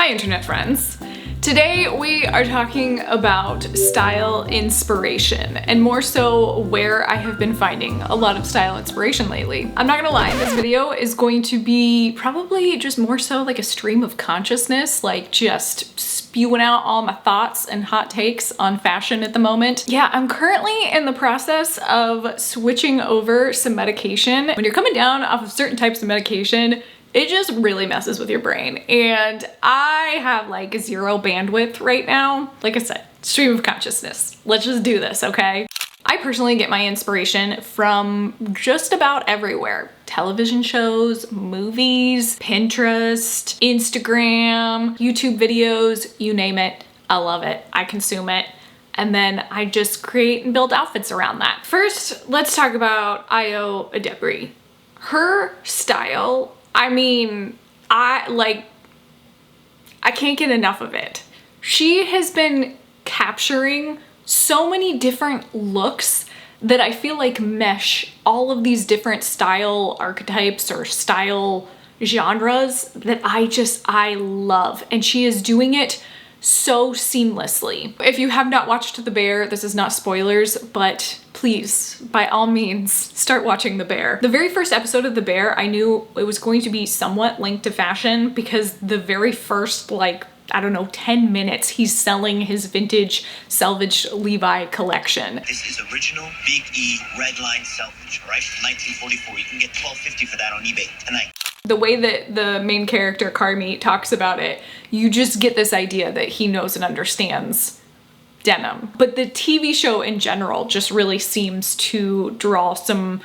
Hi internet friends. Today we are talking about style inspiration, and more so where I have been finding a lot of style inspiration lately. I'm not gonna lie, this video is going to be probably just more so like a stream of consciousness, like just spewing out all my thoughts and hot takes on fashion at the moment. Yeah, I'm currently in the process of switching over some medication. When you're coming down off of certain types of medication, it just really messes with your brain. And I have like zero bandwidth right now. Like I said, stream of consciousness. Let's just do this, okay? I personally get my inspiration from just about everywhere. Television shows, movies, Pinterest, Instagram, YouTube videos, you name it. I love it. I consume it. And then I just create and build outfits around that. First, let's talk about Ayo Edebiri. Her style, I mean, I can't get enough of it. She has been capturing so many different looks that I feel like mesh all of these different style archetypes or style genres that I love. And she is doing it so seamlessly. If you have not watched The Bear, this is not spoilers, but please, by all means, start watching The Bear. The very first episode of The Bear, I knew it was going to be somewhat linked to fashion because the very first, like, I don't know, 10 minutes, he's selling his vintage salvaged Levi collection. This is original Big E red line salvage, right? From 1944. You can get $12.50 for that on eBay tonight. The way that the main character, Carmi, talks about it, you just get this idea that he knows and understands denim. But the TV show in general just really seems to draw some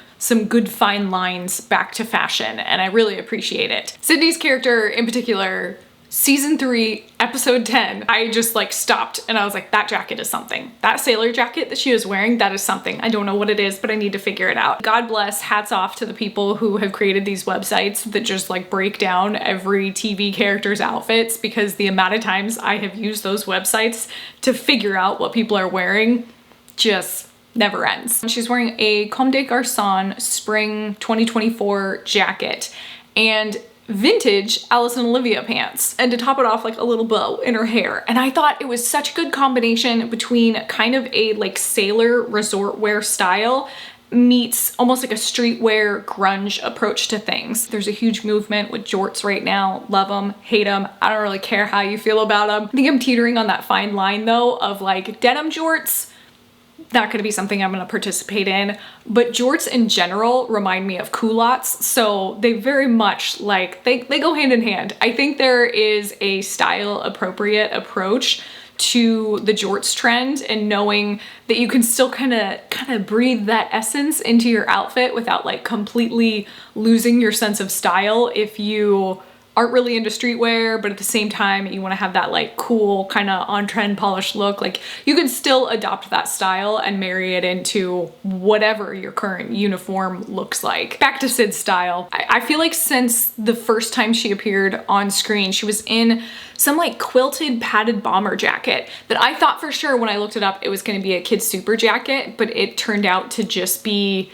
good fine lines back to fashion, and I really appreciate it. Sydney's character in particular, season 3, episode 10, I just like stopped and I was like, that jacket is something. That sailor jacket that she was wearing, that is something. I don't know what it is, but I need to figure it out. God bless, hats off to the people who have created these websites that just like break down every TV character's outfits, because the amount of times I have used those websites to figure out what people are wearing just never ends. She's wearing a Comme des Garçons spring 2024 jacket and vintage Alice and Olivia pants, and to top it off, like a little bow in her hair. And I thought it was such a good combination between kind of a like sailor resort wear style meets almost like a streetwear grunge approach to things. There's a huge movement with jorts right now. Love them, hate them. I don't really care how you feel about them. I think I'm teetering on that fine line though of like denim jorts, not gonna be something I'm gonna participate in, but jorts in general remind me of culottes, so they very much like, they go hand in hand. I think there is a style appropriate approach to the jorts trend, and knowing that you can still kind of breathe that essence into your outfit without like completely losing your sense of style if you aren't really into streetwear, but at the same time you want to have that like cool kind of on-trend polished look. Like you can still adopt that style and marry it into whatever your current uniform looks like. Back to Syd's style. I feel like since the first time she appeared on screen, she was in some like quilted padded bomber jacket that I thought for sure when I looked it up it was going to be a kid's super jacket, but it turned out to just be,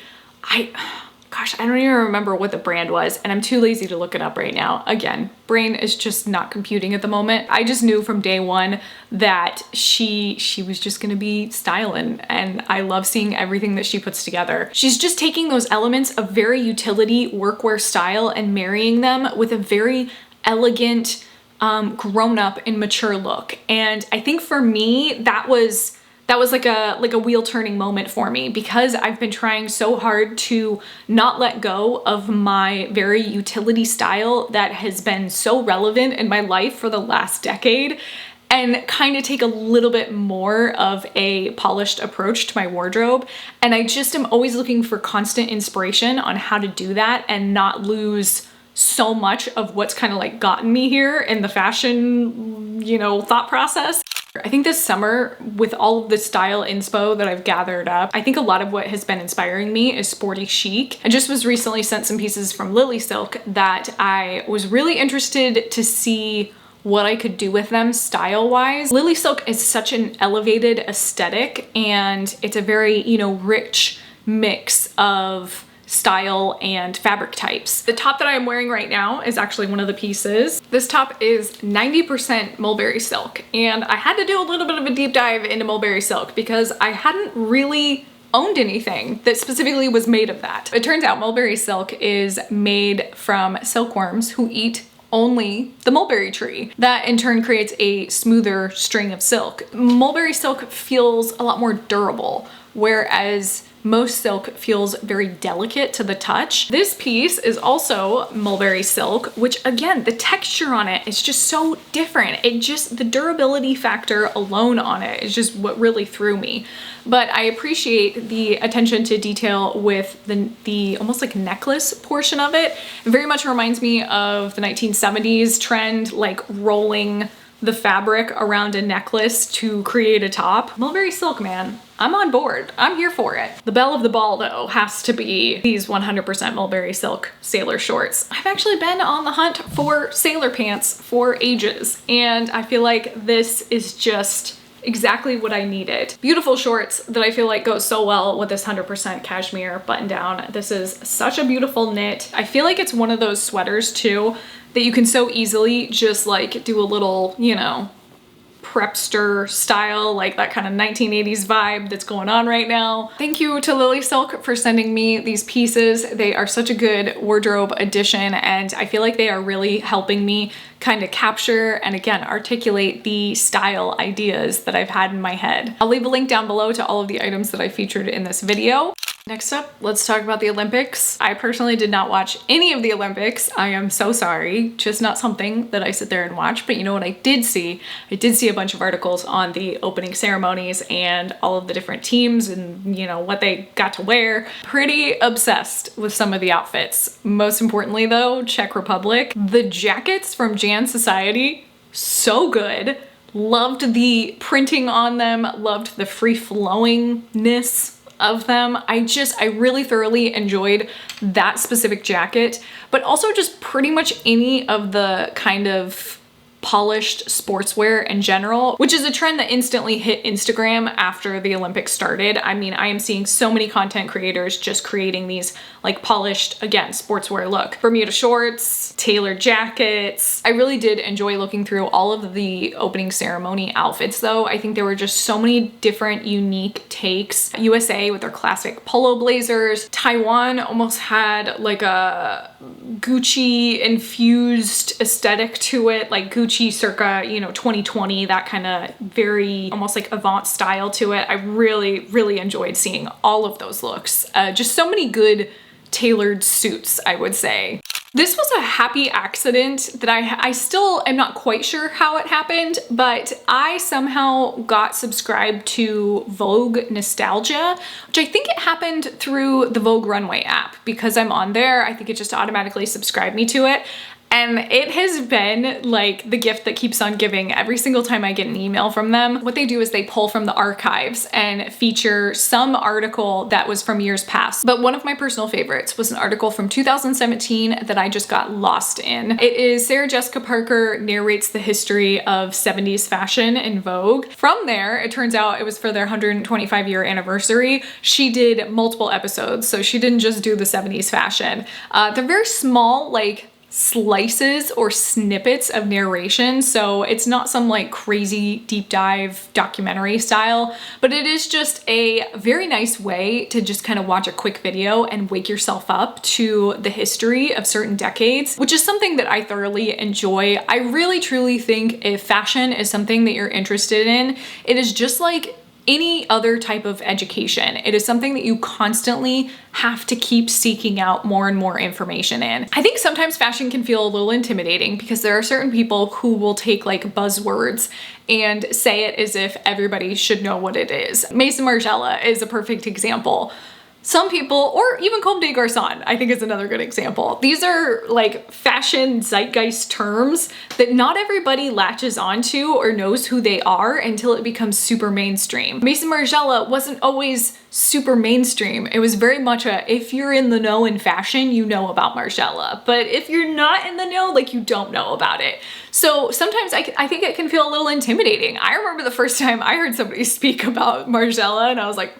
gosh, I don't even remember what the brand was, and I'm too lazy to look it up right now. Again, brain is just not computing at the moment. I just knew from day one that she was just gonna be styling, and I love seeing everything that she puts together. She's just taking those elements of very utility workwear style and marrying them with a very elegant, grown-up and mature look. And I think for me, that was like a wheel turning moment for me, because I've been trying so hard to not let go of my very utility style that has been so relevant in my life for the last decade, and kind of take a little bit more of a polished approach to my wardrobe. And I just am always looking for constant inspiration on how to do that and not lose so much of what's kind of like gotten me here in the fashion, you know, thought process. I think this summer, with all of the style inspo that I've gathered up, I think a lot of what has been inspiring me is sporty chic. I just was recently sent some pieces from Lilysilk that I was really interested to see what I could do with them style-wise. Lilysilk is such an elevated aesthetic, and it's a very, you know, rich mix of style and fabric types. The top that I'm wearing right now is actually one of the pieces. This top is 90% mulberry silk, and I had to do a little bit of a deep dive into mulberry silk because I hadn't really owned anything that specifically was made of that. It turns out mulberry silk is made from silkworms who eat only the mulberry tree. That in turn creates a smoother string of silk. Mulberry silk feels a lot more durable, whereas most silk feels very delicate to the touch. This piece is also mulberry silk, which again, the texture on it is just so different. The durability factor alone on it is just what really threw me. But I appreciate the attention to detail with the almost like necklace portion of it. It very much reminds me of the 1970s trend, like rolling the fabric around a necklace to create a top. Mulberry silk, man. I'm on board. I'm here for it. The belle of the ball though has to be these 100% mulberry silk sailor shorts. I've actually been on the hunt for sailor pants for ages, and I feel like this is just exactly what I needed. Beautiful shorts that I feel like go so well with this 100% cashmere button down. This is such a beautiful knit. I feel like it's one of those sweaters too that you can so easily just like do a little, you know, prepster style, like that kind of 1980s vibe that's going on right now. Thank you to Lilysilk for sending me these pieces. They are such a good wardrobe addition, and I feel like they are really helping me kind of capture and again articulate the style ideas that I've had in my head. I'll leave a link down below to all of the items that I featured in this video. Next up, let's talk about the Olympics. I personally did not watch any of the Olympics. I am so sorry. Just not something that I sit there and watch. But you know what I did see? I did see a bunch of articles on the opening ceremonies and all of the different teams and, you know, what they got to wear. Pretty obsessed with some of the outfits. Most importantly though, Czech Republic. The jackets from Jan Society, so good. Loved the printing on them. Loved the free-flowingness of them. I really thoroughly enjoyed that specific jacket, but also just pretty much any of the kind of polished sportswear in general, which is a trend that instantly hit Instagram after the Olympics started. I mean, I am seeing so many content creators just creating these like polished, again, sportswear look. Bermuda shorts, tailored jackets. I really did enjoy looking through all of the opening ceremony outfits though. I think there were just so many different unique takes. USA with their classic polo blazers. Taiwan almost had like a Gucci infused aesthetic to it, like Gucci circa, you know, 2020, that kind of very almost like avant style to it. I really enjoyed seeing all of those looks. Just so many good tailored suits, I would say. This was a happy accident that I still am not quite sure how it happened, but I somehow got subscribed to Vogue Nostalgia, which I think it happened through the Vogue Runway app. Because I'm on there, I think it just automatically subscribed me to it. And it has been like the gift that keeps on giving. Every single time I get an email from them, what they do is they pull from the archives and feature some article that was from years past. But one of my personal favorites was an article from 2017 that I just got lost in. It is Sarah Jessica Parker narrates the history of 70s fashion in Vogue. From there, it turns out it was for their 125-year anniversary. She did multiple episodes, so she didn't just do the 70s fashion. They're very small, like slices or snippets of narration, so it's not some like crazy deep dive documentary style, but it is just a very nice way to just kind of watch a quick video and wake yourself up to the history of certain decades, which is something that I thoroughly enjoy. I really truly think if fashion is something that you're interested in, it is just like any other type of education. It is something that you constantly have to keep seeking out more and more information in. I think sometimes fashion can feel a little intimidating because there are certain people who will take like buzzwords and say it as if everybody should know what it is. Maison Margiela is a perfect example. Some people, or even Comme des Garçons, I think is another good example. These are like fashion zeitgeist terms that not everybody latches onto or knows who they are until it becomes super mainstream. Maison Margiela wasn't always super mainstream. It was very much a, if you're in the know in fashion, you know about Margiela. But if you're not in the know, like you don't know about it. So sometimes I think it can feel a little intimidating. I remember the first time I heard somebody speak about Margiela and I was like,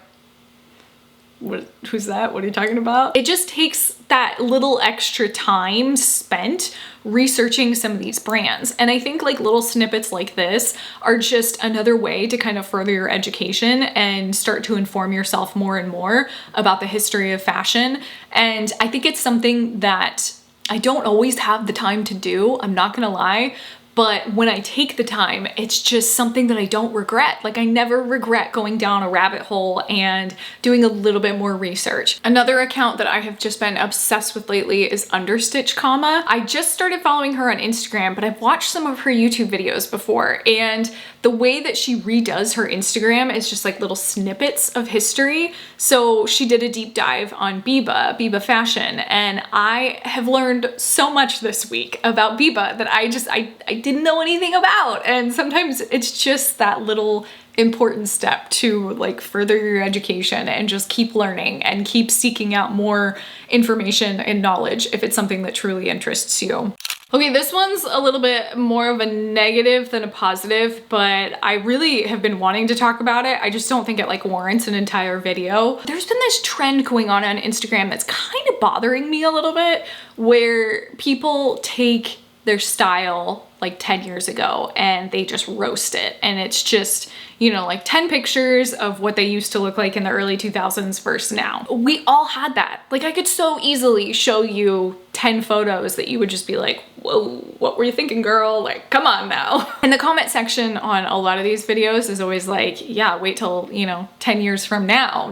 who's that? What are you talking about? It just takes that little extra time spent researching some of these brands. And I think like little snippets like this are just another way to kind of further your education and start to inform yourself more and more about the history of fashion. And I think it's something that I don't always have the time to do, I'm not gonna lie. But when I take the time, it's just something that I don't regret. Like I never regret going down a rabbit hole and doing a little bit more research. Another account that I have just been obsessed with lately is Understitch Comma. I just started following her on Instagram, but I've watched some of her YouTube videos before, and the way that she redoes her Instagram is just like little snippets of history. So she did a deep dive on Biba fashion, and I have learned so much this week about Biba that I didn't know anything about. And sometimes it's just that little important step to like further your education and just keep learning and keep seeking out more information and knowledge if it's something that truly interests you. Okay, this one's a little bit more of a negative than a positive, but I really have been wanting to talk about it. I just don't think it like warrants an entire video. There's been this trend going on Instagram that's kind of bothering me a little bit, where people take their style like 10 years ago and they just roast it. And it's just, you know, like 10 pictures of what they used to look like in the early 2000s versus now. We all had that. Like I could so easily show you 10 photos that you would just be like, whoa, what were you thinking, girl? Like, come on now. And the comment section on a lot of these videos is always like, yeah, wait till, you know, 10 years from now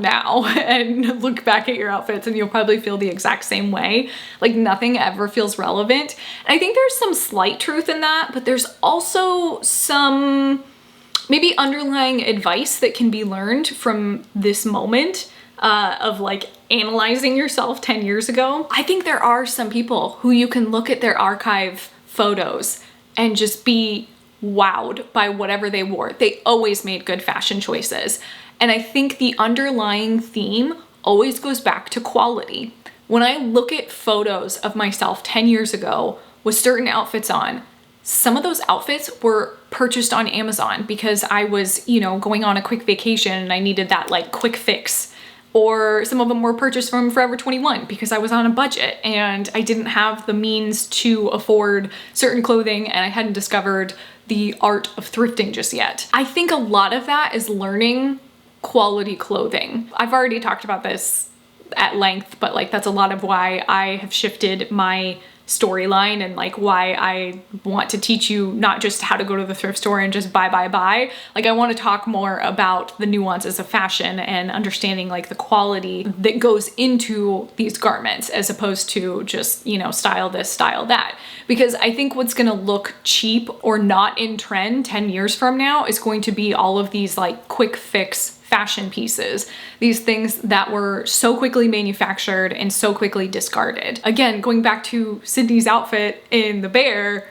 and look back at your outfits and you'll probably feel the exact same way. Like nothing ever feels relevant. And I think there's some slight truth in that, but there's also some maybe underlying advice that can be learned from this moment of like analyzing yourself 10 years ago. I think there are some people who you can look at their archive photos and just be wowed by whatever they wore. They always made good fashion choices. And I think the underlying theme always goes back to quality. When I look at photos of myself 10 years ago with certain outfits on, some of those outfits were purchased on Amazon because I was, you know, going on a quick vacation and I needed that like quick fix. Or some of them were purchased from Forever 21 because I was on a budget and I didn't have the means to afford certain clothing and I hadn't discovered the art of thrifting just yet. I think a lot of that is learning quality clothing. I've already talked about this at length, but like that's a lot of why I have shifted my storyline and like why I want to teach you not just how to go to the thrift store and just buy. Like I want to talk more about the nuances of fashion and understanding like the quality that goes into these garments as opposed to just, you know, style this, style that. Because I think what's gonna look cheap or not in trend 10 years from now is going to be all of these like quick fix fashion pieces, these things that were so quickly manufactured and so quickly discarded. Again, going back to Sydney's outfit in the Bear,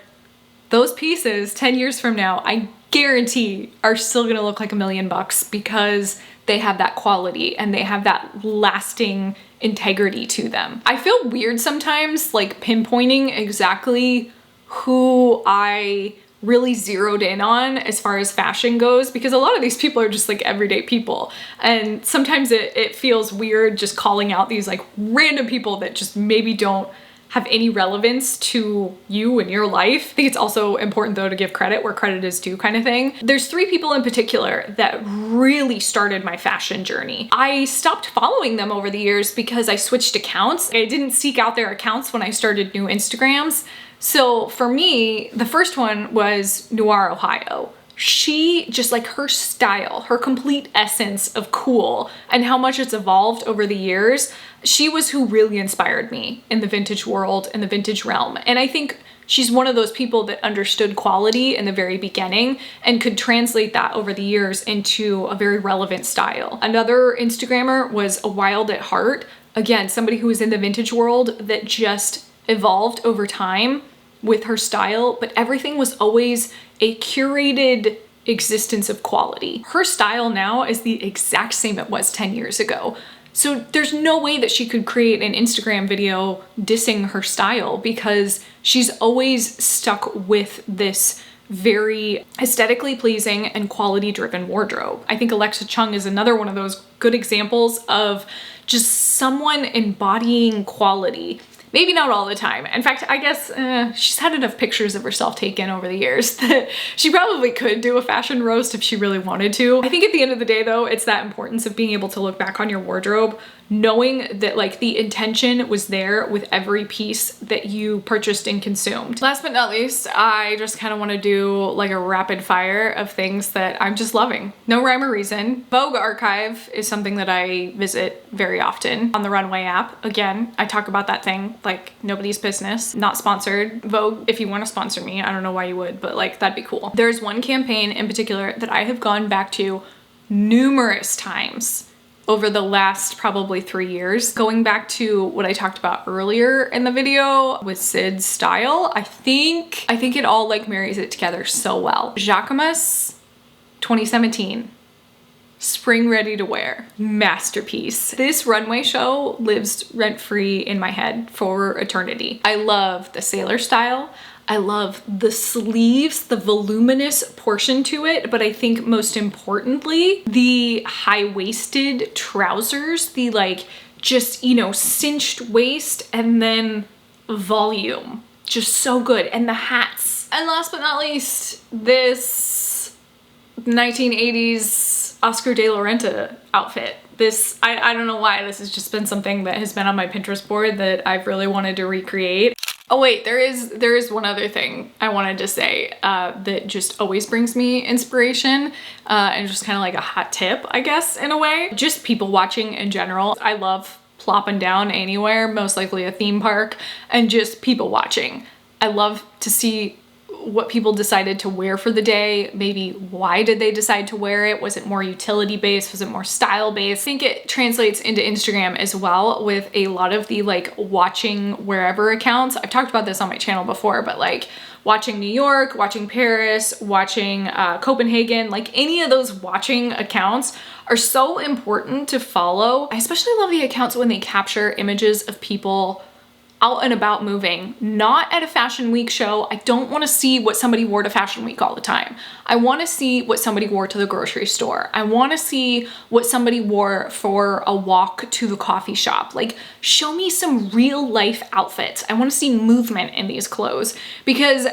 those pieces 10 years from now, I guarantee are still gonna look like $1 million because they have that quality and they have that lasting integrity to them. I feel weird sometimes like pinpointing exactly who I really zeroed in on as far as fashion goes, because a lot of these people are just like everyday people. And sometimes it feels weird just calling out these like random people that just maybe don't have any relevance to you and your life. I think it's also important though to give credit where credit is due kind of thing. There's 3 people in particular that really started my fashion journey. I stopped following them over the years because I switched accounts. I didn't seek out their accounts when I started new Instagrams. So for me, the first one was Noir Ohio. She just like her style, her complete essence of cool and how much it's evolved over the years. She was who really inspired me in the vintage world and the vintage realm. And I think she's one of those people that understood quality in the very beginning and could translate that over the years into a very relevant style. Another Instagrammer was A Wild at Heart. Again, somebody who was in the vintage world that just evolved over time with her style, but everything was always a curated existence of quality. Her style now is the exact same it was 10 years ago. So there's no way that she could create an Instagram video dissing her style because she's always stuck with this very aesthetically pleasing and quality driven wardrobe. I think Alexa Chung is another one of those good examples of just someone embodying quality. Maybe not all the time. In fact, I guess she's had enough pictures of herself taken over the years that she probably could do a fashion roast if she really wanted to. I think at the end of the day though, it's that importance of being able to look back on your wardrobe, knowing that like the intention was there with every piece that you purchased and consumed. Last but not least, I just kind of want to do like a rapid fire of things that I'm just loving. No rhyme or reason. Vogue Archive is something that I visit very often on the Runway app. Again, I talk about that thing like nobody's business. Not sponsored. Vogue, if you want to sponsor me, I don't know why you would, but like that'd be cool. There's one campaign in particular that I have gone back to numerous times over the last probably 3 years. Going back to what I talked about earlier in the video with Sid's style, I think it all like marries it together so well. Jacquemus 2017. Spring ready to wear. Masterpiece. This runway show lives rent-free in my head for eternity. I love the sailor style. I love the sleeves, the voluminous portion to it, but I think most importantly, the high-waisted trousers, the like just, you know, cinched waist and then volume. Just so good. And the hats. And last but not least, this 1980s Oscar de la Renta outfit. This, I don't know why, this has just been something that has been on my Pinterest board that I've really wanted to recreate. Oh wait, there is one other thing I wanted to say that just always brings me inspiration and just kind of like a hot tip, I guess, in a way. Just people watching in general. I love plopping down anywhere, most likely a theme park, and just people watching. I love to see what people decided to wear for the day. Maybe why did they decide to wear it? Was it more utility based? Was it more style based? I think it translates into Instagram as well with a lot of the like watching wherever accounts. I've talked about this on my channel before, but like watching New York, watching Paris, watching Copenhagen, like any of those watching accounts are so important to follow. I especially love the accounts when they capture images of people out and about moving, not at a fashion week show. I don't want to see what somebody wore to fashion week all the time. I want to see what somebody wore to the grocery store. I want to see what somebody wore for a walk to the coffee shop. Like, show me some real life outfits. I want to see movement in these clothes, because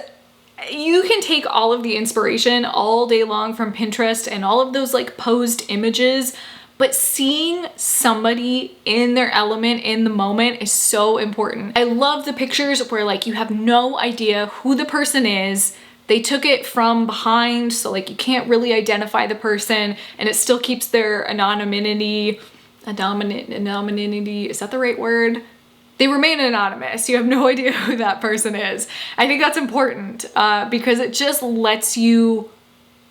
you can take all of the inspiration all day long from Pinterest and all of those like posed images, but seeing somebody in their element in the moment is so important. I love the pictures where like you have no idea who the person is. They took it from behind, so like you can't really identify the person and it still keeps their anonymity. Anonymity, is that the right word? They remain anonymous. You have no idea who that person is. I think that's important because it just lets you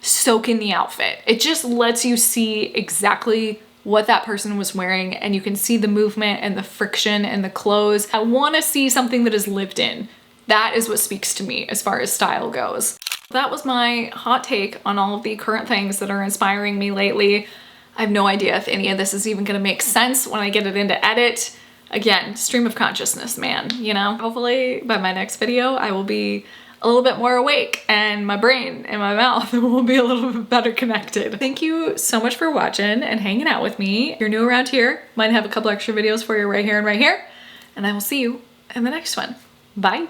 soak in the outfit. It just lets you see exactly what that person was wearing, and you can see the movement and the friction and the clothes. I want to see something that is lived in. That is what speaks to me as far as style goes. That was my hot take on all of the current things that are inspiring me lately. I have no idea if any of this is even going to make sense when I get it into edit. Again, stream of consciousness, man, you know? Hopefully by my next video, I will be a little bit more awake and my brain and my mouth will be a little bit better connected. Thank you so much for watching and hanging out with me. If you're new around here, might have a couple extra videos for you right here and right here, and I will see you in the next one. Bye.